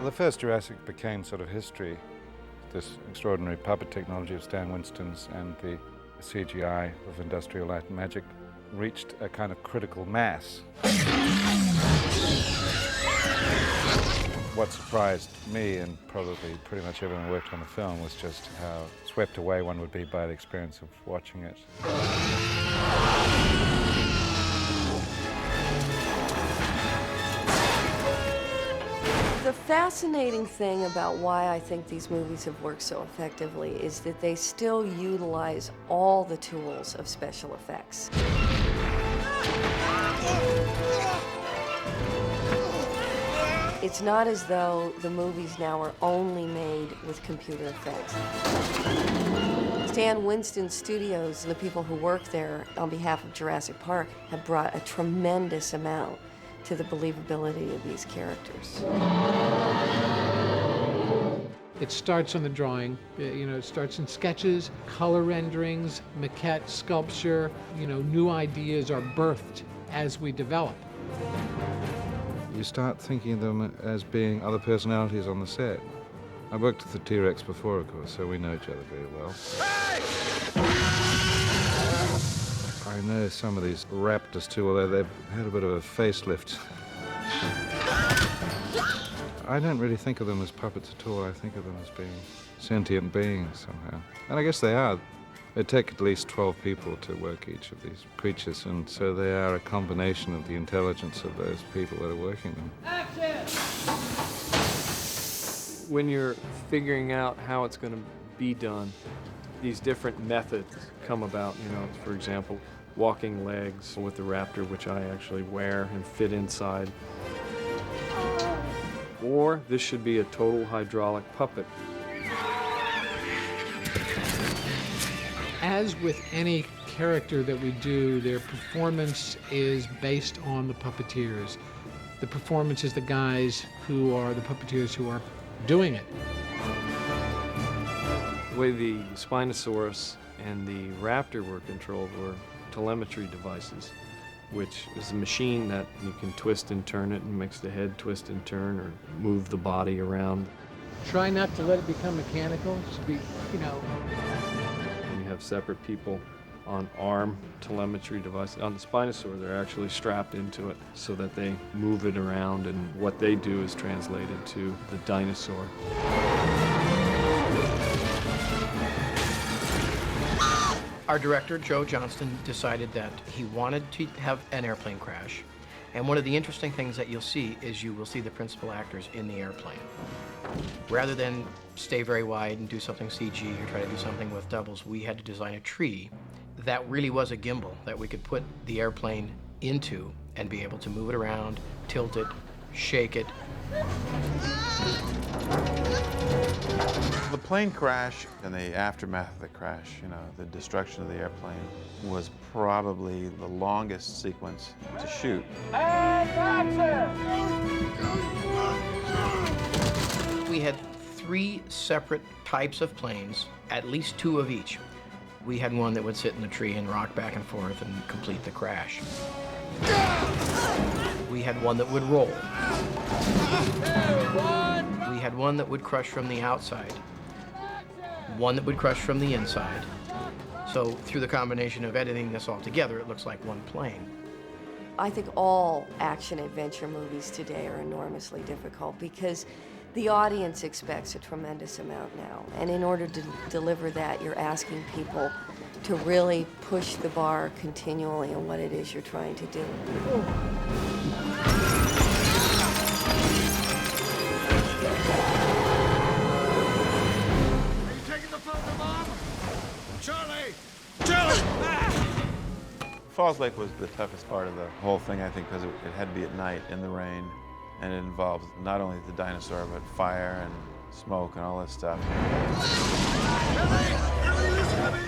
the first Jurassic became sort of history. This extraordinary puppet technology of Stan Winston's and the CGI of Industrial Light and Magic reached a kind of critical mass. What surprised me, and probably pretty much everyone who worked on the film, was just how swept away one would be by the experience of watching it. The fascinating thing about why I think these movies have worked so effectively is that they still utilize all the tools of special effects. It's not as though the movies now are only made with computer effects. Stan Winston Studios and the people who work there on behalf of Jurassic Park have brought a tremendous amount to the believability of these characters. It starts on the drawing, it starts in sketches, color renderings, maquette, sculpture, new ideas are birthed as we develop. You start thinking of them as being other personalities on the set. I worked with the T-Rex before, of course, so we know each other very well. I know some of these raptors too, although they've had a bit of a facelift. I don't really think of them as puppets at all. I think of them as being sentient beings somehow. And I guess they are. It take at least 12 people to work each of these creatures, and so they are a combination of the intelligence of those people that are working them. Action! When you're figuring out how it's going to be done, these different methods come about. For example, walking legs with the raptor, which I actually wear and fit inside. Or this should be a total hydraulic puppet. As with any character that we do, their performance is based on the puppeteers. The performance is the guys who are the puppeteers who are doing it. The way the Spinosaurus and the raptor were controlled were telemetry devices, which is a machine that you can twist and turn it and makes the head twist and turn or move the body around. Try not to let it become mechanical. It should be, And you have separate people on arm telemetry devices. On the Spinosaur, they're actually strapped into it so that they move it around, and what they do is translated to the dinosaur. Our director, Joe Johnston, decided that he wanted to have an airplane crash. And one of the interesting things that you'll see is you will see the principal actors in the airplane. Rather than stay very wide and do something CG or try to do something with doubles, we had to design a tree that really was a gimbal that we could put the airplane into and be able to move it around, tilt it, shake it. The plane crash and the aftermath of the crash, the destruction of the airplane, was probably the longest sequence to shoot. We had 3 separate types of planes, at least 2 of each. We had one that would sit in the tree and rock back and forth and complete the crash. We had one that would roll. We had one that would crush from the outside, one that would crush from the inside. So through the combination of editing this all together, it looks like one plane. I think all action-adventure movies today are enormously difficult because the audience expects a tremendous amount now. And in order to deliver that, you're asking people to really push the bar continually on what it is you're trying to do. Falls Lake was the toughest part of the whole thing, I think, because it had to be at night in the rain, and it involved not only the dinosaur, but fire and smoke and all this stuff.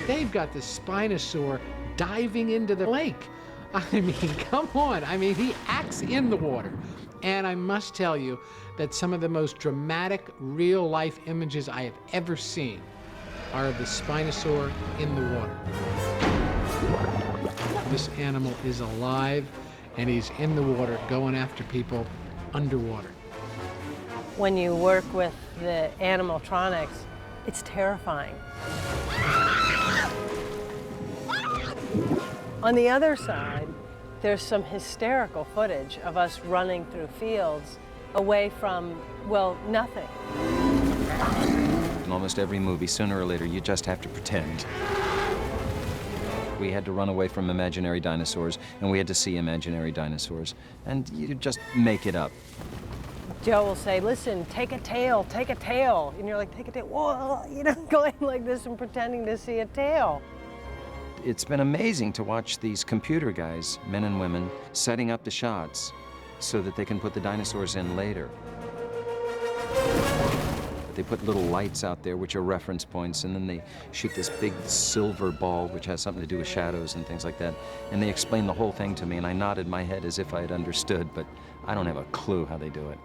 They've got the Spinosaur diving into the lake. I mean, come on. I mean, he acts in the water. And I must tell you that some of the most dramatic real-life images I have ever seen are of the Spinosaur in the water. This animal is alive, and he's in the water going after people underwater. When you work with the animatronics, it's terrifying. On the other side, there's some hysterical footage of us running through fields away from, well, nothing. In almost every movie, sooner or later, you just have to pretend. We had to run away from imaginary dinosaurs, and we had to see imaginary dinosaurs, and you just make it up. Joe will say, listen, take a tail, take a tail. And you're like, take a tail, whoa, you know, going like this and pretending to see a tail. It's been amazing to watch these computer guys, men and women, setting up the shots so that they can put the dinosaurs in later. They put little lights out there, which are reference points, and then they shoot this big silver ball, which has something to do with shadows and things like that. And they explain the whole thing to me, and I nodded my head as if I had understood, but I don't have a clue how they do it.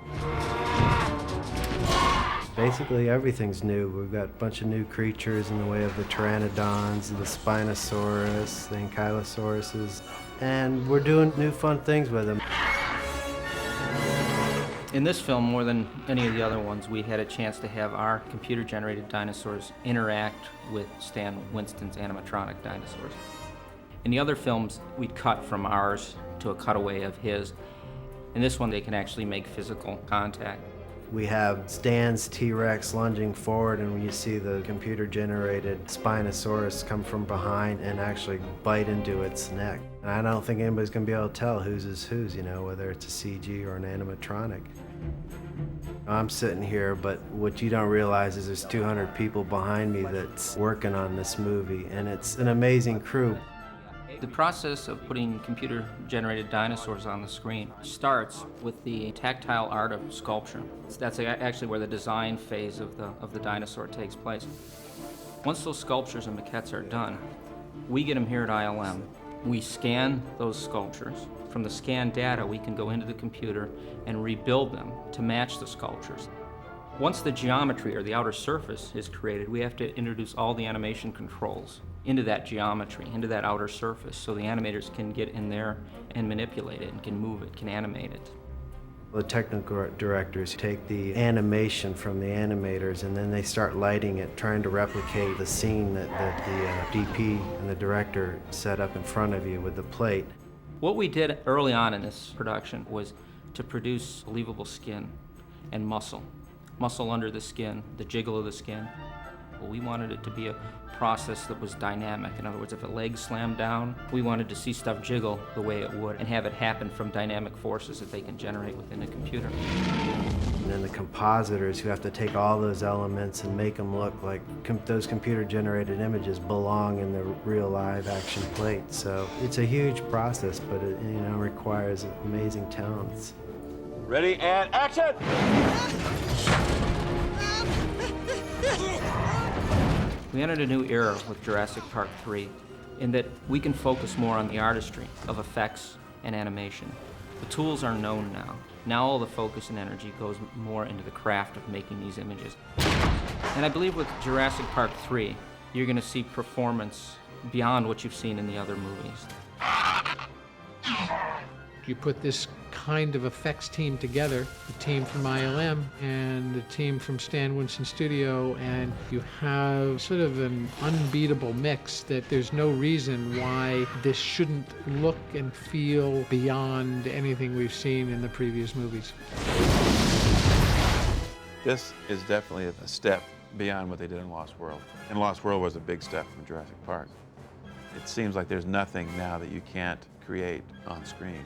Basically, everything's new. We've got a bunch of new creatures in the way of the pteranodons, the Spinosaurus, the ankylosauruses, and we're doing new fun things with them. In this film, more than any of the other ones, we had a chance to have our computer-generated dinosaurs interact with Stan Winston's animatronic dinosaurs. In the other films, we'd cut from ours to a cutaway of his. In this one, they can actually make physical contact. We have Stan's T-Rex lunging forward, and when you see the computer-generated Spinosaurus come from behind and actually bite into its neck. And I don't think anybody's going to be able to tell whose is whose, you know, whether it's a CG or an animatronic. I'm sitting here, but what you don't realize is there's 200 people behind me that's working on this movie, and it's an amazing crew. The process of putting computer-generated dinosaurs on the screen starts with the tactile art of sculpture. That's actually where the design phase of the dinosaur takes place. Once those sculptures and maquettes are done, we get them here at ILM. We scan those sculptures. From the scanned data, we can go into the computer and rebuild them to match the sculptures. Once the geometry or the outer surface is created, we have to introduce all the animation controls into that geometry, into that outer surface, so the animators can get in there and manipulate it and can move it, can animate it. The technical directors take the animation from the animators and then they start lighting it, trying to replicate the scene that the DP and the director set up in front of you with the plate. What we did early on in this production was to produce believable skin and muscle. Muscle under the skin, the jiggle of the skin. Well, we wanted it to be a process that was dynamic. In other words, if a leg slammed down, we wanted to see stuff jiggle the way it would and have it happen from dynamic forces that they can generate within a computer. And then the compositors who have to take all those elements and make them look like those computer-generated images belong in the real live action plate. So it's a huge process, but it, you know, requires amazing talents. Ready and action! We entered a new era with Jurassic Park III in that we can focus more on the artistry of effects and animation. The tools are known now. Now all the focus and energy goes more into the craft of making these images. And I believe with Jurassic Park III, you're going to see performance beyond what you've seen in the other movies. You put this kind of effects team together, the team from ILM and the team from Stan Winston Studio, and you have sort of an unbeatable mix that there's no reason why this shouldn't look and feel beyond anything we've seen in the previous movies. This is definitely a step beyond what they did in Lost World. And Lost World was a big step from Jurassic Park. It seems like there's nothing now that you can't create on screen.